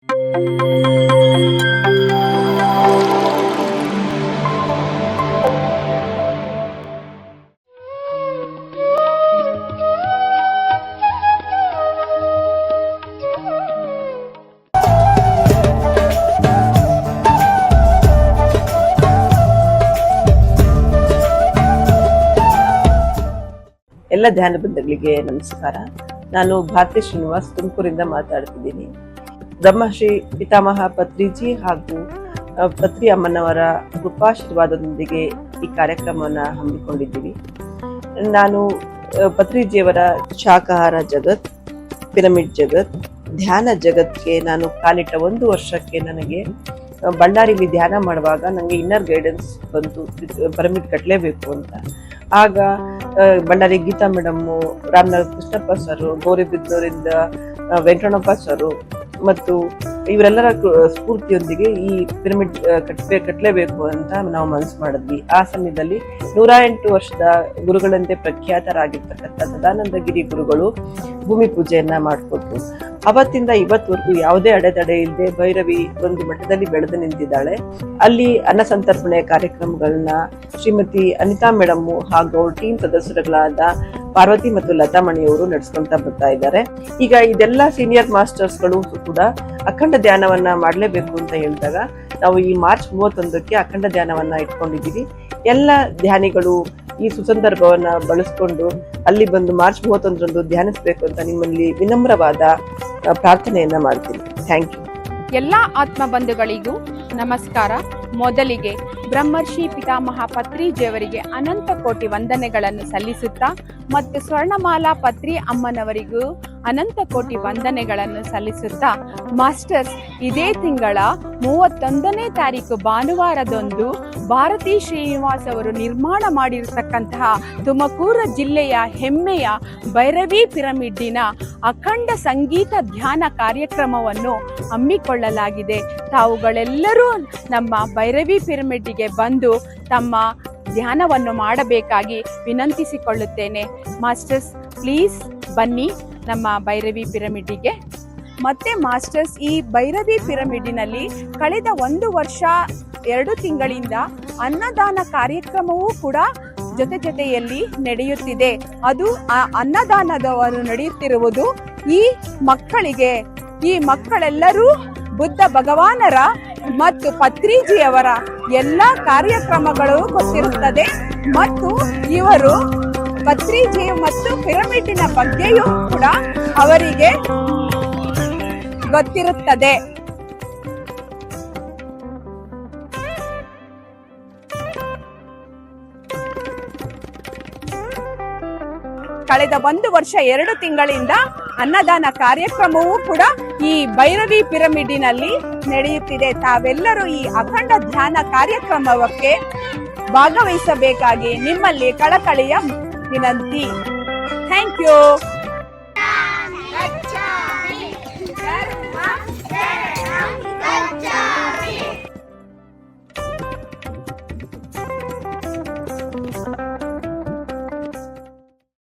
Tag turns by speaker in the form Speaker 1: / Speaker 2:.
Speaker 1: ಎಲ್ಲ ಧ್ಯಾನ ಬಂಧುಗಳಿಗೆ ನಮಸ್ಕಾರ. ನಾನು ಭಾರತಿ ಶ್ರೀನಿವಾಸ್ ತುಮಕೂರಿಂದ ಮಾತಾಡ್ತಿದ್ದೀನಿ. ಬ್ರಹ್ಮಶ್ರೀ ಪಿತಾಮಹ ಪತ್ರಿಜಿ ಹಾಗೂ ಪತ್ರಿ ಅಮ್ಮನವರ ಕೃಪಾಶೀರ್ವಾದದೊಂದಿಗೆ ಈ ಕಾರ್ಯಕ್ರಮವನ್ನು ಹಮ್ಮಿಕೊಂಡಿದ್ದೀವಿ. ನಾನು ಪತ್ರಿಜಿಯವರ ಶಾಕಾಹಾರ ಜಗತ್, ಪಿರಮಿಡ್ ಜಗತ್, ಧ್ಯಾನ ಜಗತ್ಗೆ ನಾನು ಕಾಲಿಟ್ಟ 1 ವರ್ಷಕ್ಕೆ ನನಗೆ ಬಳ್ಳಾರಿಲಿ ಧ್ಯಾನ ಮಾಡುವಾಗ ನನಗೆ ಇನ್ನರ್ ಗೈಡೆನ್ಸ್ ಬಂತು, ಪಿರಮಿಡ್ ಕಟ್ಟಲೇಬೇಕು ಅಂತ. ಆಗ ಬಳ್ಳಾರಿ ಗೀತಾ ಮೇಡಮ್ಮು, ರಾಮನಗರ ಕೃಷ್ಣಪ್ಪ ಸರು, ಗೌರಿಬಿದನೂರಿಂದ ವೆಂಕಟಪ್ಪ ಸರು ಮತ್ತು ಇವರೆಲ್ಲರ ಸ್ಫೂರ್ತಿಯೊಂದಿಗೆ ಈ ಪಿರಮಿಡ್ ಕಟ್ಟಲೇಬೇಕು ಅಂತ ನಾವು ಮನಸ್ಸು ಮಾಡಿದ್ವಿ. ಆ ಸಮಯದಲ್ಲಿ 108 ವರ್ಷದ ಗುರುಗಳಂತೆ ಪ್ರಖ್ಯಾತರಾಗಿರ್ತಕ್ಕಂಥ ಸದಾನಂದಗಿರಿ ಗುರುಗಳು ಭೂಮಿ ಪೂಜೆಯನ್ನ ಮಾಡಿಕೊಟ್ರು. ಅವತ್ತಿಂದ ಇವತ್ತವರೆಗೂ ಯಾವುದೇ ಅಡೆತಡೆ ಇಲ್ಲದೆ ಭೈರವಿ ಒಂದು ಮಟ್ಟದಲ್ಲಿ ಬೆಳೆದು ನಿಂತಿದ್ದಾಳೆ. ಅಲ್ಲಿ ಅನ್ನ ಸಂತರ್ಪಣೆ ಕಾರ್ಯಕ್ರಮಗಳನ್ನ ಶ್ರೀಮತಿ ಅನಿತಾ ಮೇಡಮ್ಮು ಹಾಗೂ ಟೀಮ್ ಸದಸ್ಯರುಗಳಾದ ಪಾರ್ವತಿ ಮತ್ತು ಲತಾ ಮಣಿಯವರು ನಡೆಸ್ಕೊಂತ ಬರ್ತಾ ಇದ್ದಾರೆ. ಈಗ ಇದೆಲ್ಲ ಸೀನಿಯರ್ ಮಾಸ್ಟರ್ಸ್ಗಳು ಕೂಡ ಅಖಂಡ ಧ್ಯಾನವನ್ನ ಮಾಡಲೇಬೇಕು ಅಂತ ಹೇಳಿದಾಗ ನಾವು ಈ ಮಾರ್ಚ್ 31ಕ್ಕೆ ಅಖಂಡ ಧ್ಯಾನವನ್ನ ಇಟ್ಕೊಂಡಿದ್ದೀವಿ. ಎಲ್ಲ ಧ್ಯಾನಿಗಳು ಈ ಸುಸಂದರ್ಭವನ್ನ ಬಳಸ್ಕೊಂಡು ಅಲ್ಲಿ ಬಂದು ಮಾರ್ಚ್ 31ರಂದು ಧ್ಯಾನಿಸಬೇಕು ಅಂತ ನಿಮ್ಮಲ್ಲಿ ವಿನಮ್ರವಾದ ಪ್ರಾರ್ಥನೆಯನ್ನ ಮಾಡ್ತೀನಿ. Thank you.
Speaker 2: ಎಲ್ಲ ಆತ್ಮ ಬಂಧುಗಳಿಗೂ ನಮಸ್ಕಾರ. ಮೊದಲಿಗೆ ಬ್ರಹ್ಮರ್ಷಿ ಪಿತಾಮಹ ಪತ್ರಿಜಿಯವರಿಗೆ ಅನಂತ ಕೋಟಿ ವಂದನೆಗಳನ್ನು ಸಲ್ಲಿಸುತ್ತಾ ಮತ್ತು ಸ್ವರ್ಣಮಾಲಾ ಪತ್ರಿ ಅಮ್ಮನವರಿಗೂ ಅನಂತ ಕೋಟಿ ವಂದನೆಗಳನ್ನು ಸಲ್ಲಿಸುತ್ತಾ, ಮಾಸ್ಟರ್ಸ್ ಇದೇ ತಿಂಗಳ 31ನೇ ತಾರೀಕು ಭಾನುವಾರದಂದು ಭಾರತಿ ಶ್ರೀನಿವಾಸ್ ಅವರು ನಿರ್ಮಾಣ ಮಾಡಿರತಕ್ಕಂತಹ ತುಮಕೂರು ಜಿಲ್ಲೆಯ ಹೆಮ್ಮೆಯ ಭೈರವಿ ಪಿರಮಿಡ್ಡಿನ ಅಖಂಡ ಸಂಗೀತ ಧ್ಯಾನ ಕಾರ್ಯಕ್ರಮವನ್ನು ಹಮ್ಮಿಕೊಳ್ಳಲಾಗಿದೆ. ತಾವುಗಳೆಲ್ಲರೂ ನಮ್ಮ ಭೈರವಿ ಪಿರಮಿಡ್ಡಿಗೆ ಬಂದು ತಮ್ಮ ಧ್ಯಾನವನ್ನು ಮಾಡಬೇಕಾಗಿ ವಿನಂತಿಸಿಕೊಳ್ಳುತ್ತೇನೆ. ಮಾಸ್ಟರ್ಸ್ ಪ್ಲೀಸ್ ಬನ್ನಿ ನಮ್ಮ ಭೈರವಿ ಪಿರಮಿಡ್ಡಿಗೆ. ಮತ್ತೆ ಮಾಸ್ಟರ್ಸ್, ಈ ಭೈರವಿ ಪಿರಮಿಡ್ಡಿನಲ್ಲಿ ಕಳೆದ 1 ವರ್ಷ 2 ತಿಂಗಳಿಂದ ಅನ್ನದಾನ ಕಾರ್ಯಕ್ರಮವೂ ಕೂಡ ಜೊತೆಯಲ್ಲಿ ನಡೆಯುತ್ತಿದೆ. ಅದು ಆ ಅನ್ನದಾನದವರು ನಡೆಯುತ್ತಿರುವುದು ಈ ಮಕ್ಕಳಿಗೆ. ಈ ಮಕ್ಕಳೆಲ್ಲರೂ ಬುದ್ಧ ಭಗವಾನರ ಮತ್ತು ಪತ್ರಿಜಿಯವರ ಎಲ್ಲ ಕಾರ್ಯಕ್ರಮಗಳು ಗೊತ್ತಿರುತ್ತದೆ ಮತ್ತು ಇವರು ಪತ್ರಿಜಿ ಮತ್ತು ಪಿರಮಿಡ್ಡಿನ ಬಗ್ಗೆಯೂ ಕೂಡ ಅವರಿಗೆ ಗೊತ್ತಿರುತ್ತದೆ. ಕಳೆದ 1 ವರ್ಷ 2 ತಿಂಗಳಿಂದ ಅನ್ನದಾನ ಕಾರ್ಯಕ್ರಮವೂ ಕೂಡ ಈ ಭೈರವಿ ಪಿರಮಿಡ್ಡಿನಲ್ಲಿ ನಡೆಯುತ್ತಿದೆ. ತಾವೆಲ್ಲರೂ ಈ ಅಖಂಡ ಧ್ಯಾನ ಕಾರ್ಯಕ್ರಮಕ್ಕೆ ಭಾಗವಹಿಸಬೇಕಾಗಿ ನಿಮ್ಮಲ್ಲಿ ಕಳಕಳಿಯ ವಿನಂತಿ. Thank you.